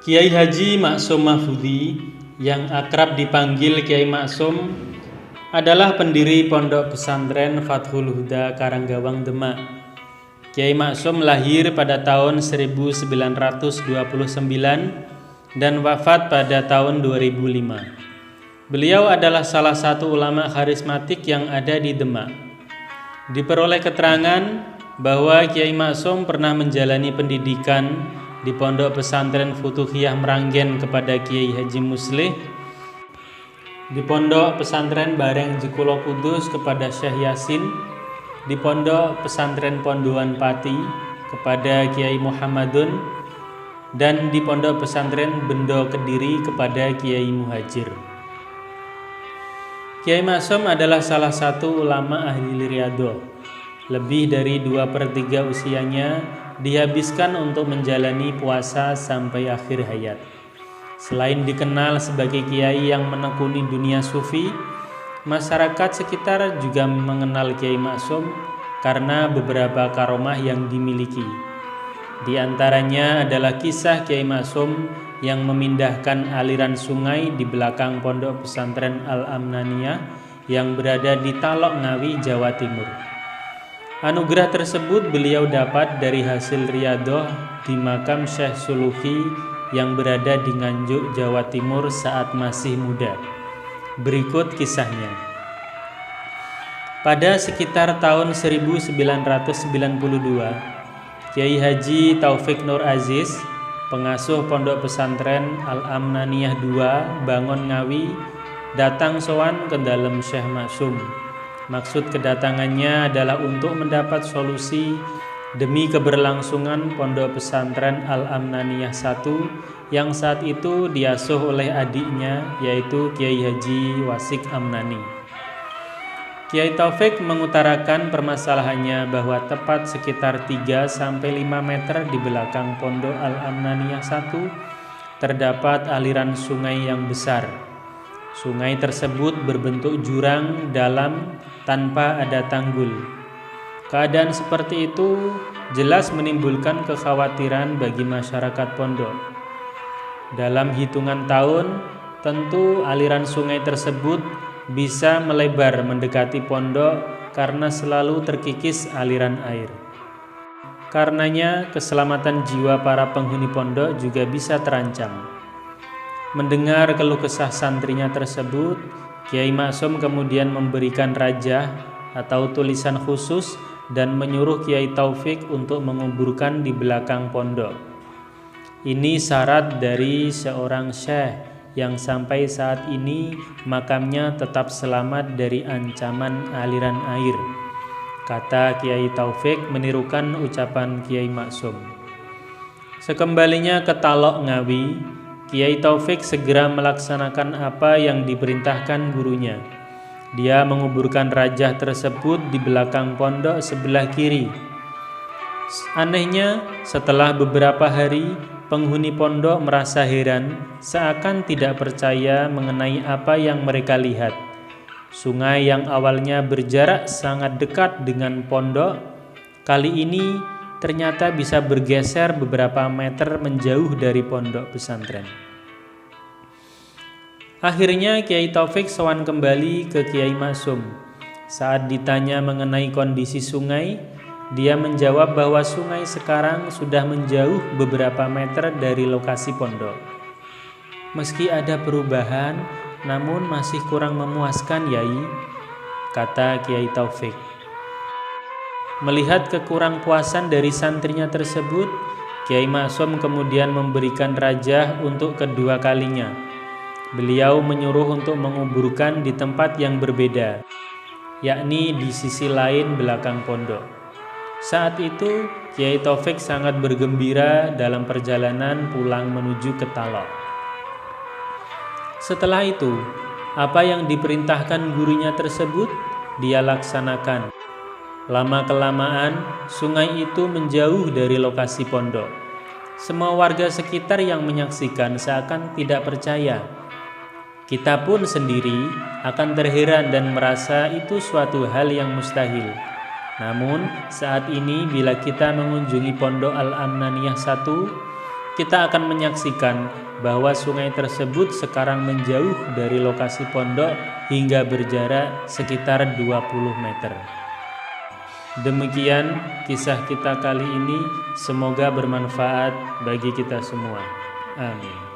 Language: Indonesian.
Kiai Haji Maksum Mahfudzi yang akrab dipanggil Kiai Maksum adalah pendiri Pondok Pesantren Fathul Huda Karanggawang Demak. Kiai Maksum lahir pada tahun 1929 dan wafat pada tahun 2005. Beliau adalah salah satu ulama karismatik yang ada di Demak. Diperoleh keterangan bahwa Kiai Maksum pernah menjalani pendidikan di Pondok Pesantren Futuhiyah Meranggen kepada Kiai Haji Muslih, di Pondok Pesantren Bareng Jekulo Kudus kepada Syekh Yasin, di Pondok Pesantren Pondoan Pati kepada Kiai Muhammadun, dan di Pondok Pesantren Bendo Kediri kepada Kiai Muhajir. Kiai Maksum adalah salah satu ulama ahli riyadhah. Lebih dari 2/3 usianya dihabiskan untuk menjalani puasa sampai akhir hayat. Selain dikenal sebagai kiai yang menekuni dunia sufi, masyarakat sekitar juga mengenal Kiai Maksum karena beberapa karomah yang dimiliki. Di antaranya adalah kisah Kiai Maksum yang memindahkan aliran sungai di belakang Pondok Pesantren Al-Amnaniyah yang berada di Talok Ngawi, Jawa Timur. Anugerah tersebut beliau dapat dari hasil riyadhah di makam Syekh Suluhi yang berada di Nganjuk, Jawa Timur saat masih muda. Berikut kisahnya. Pada sekitar tahun 1992, Kiai Haji Taufik Nur Aziz, pengasuh Pondok Pesantren Al-Amnaniyah II, Bangon Ngawi, datang sowan ke dalam Syekh Maksum. Maksud kedatangannya adalah untuk mendapat solusi demi keberlangsungan Pondok Pesantren Al-Amnaniyah I yang saat itu diasuh oleh adiknya, yaitu Kiai Haji Wasik Amnani. Kiai Taufik mengutarakan permasalahannya bahwa tepat sekitar 3-5 meter di belakang Pondok Al-Amnaniyah I terdapat aliran sungai yang besar. Sungai tersebut berbentuk jurang dalam tanpa ada tanggul. Keadaan seperti itu jelas menimbulkan kekhawatiran bagi masyarakat pondok. Dalam hitungan tahun, tentu aliran sungai tersebut bisa melebar mendekati pondok karena selalu terkikis aliran air. Karenanya, keselamatan jiwa para penghuni pondok juga bisa terancam. Mendengar keluh kesah santrinya tersebut, Kiai Maksum kemudian memberikan rajah atau tulisan khusus dan menyuruh Kiai Taufik untuk menguburkan di belakang pondok. Ini syarat dari seorang syekh yang sampai saat ini makamnya tetap selamat dari ancaman aliran air, kata Kiai Taufik menirukan ucapan Kiai Maksum. Sekembalinya ke Talok Ngawi, Kiai Taufik segera melaksanakan apa yang diperintahkan gurunya. Dia menguburkan rajah tersebut di belakang pondok sebelah kiri. Anehnya, setelah beberapa hari, penghuni pondok merasa heran, seakan tidak percaya mengenai apa yang mereka lihat. Sungai yang awalnya berjarak sangat dekat dengan pondok, kali ini ternyata bisa bergeser beberapa meter menjauh dari pondok pesantren. Akhirnya Kiai Taufik sowan kembali ke Kiai Maksum. Saat ditanya mengenai kondisi sungai, dia menjawab bahwa sungai sekarang sudah menjauh beberapa meter dari lokasi pondok. Meski ada perubahan, namun masih kurang memuaskan, Yai, kata Kiai Taufik. Melihat kekurangpuasan dari santrinya tersebut, Kiai Maksum kemudian memberikan rajah untuk kedua kalinya. Beliau menyuruh untuk menguburkan di tempat yang berbeda, yakni di sisi lain belakang pondok. Saat itu, Kiai Taufik sangat bergembira dalam perjalanan pulang menuju ke Talok. Setelah itu, apa yang diperintahkan gurunya tersebut, dia laksanakan. Lama-kelamaan, sungai itu menjauh dari lokasi pondok. Semua warga sekitar yang menyaksikan seakan tidak percaya. Kita pun sendiri akan terheran dan merasa itu suatu hal yang mustahil. Namun, saat ini bila kita mengunjungi Pondok Al-Amnaniyah I, kita akan menyaksikan bahwa sungai tersebut sekarang menjauh dari lokasi pondok hingga berjarak sekitar 20 meter. Demikian kisah kita kali ini, semoga bermanfaat bagi kita semua. Amin.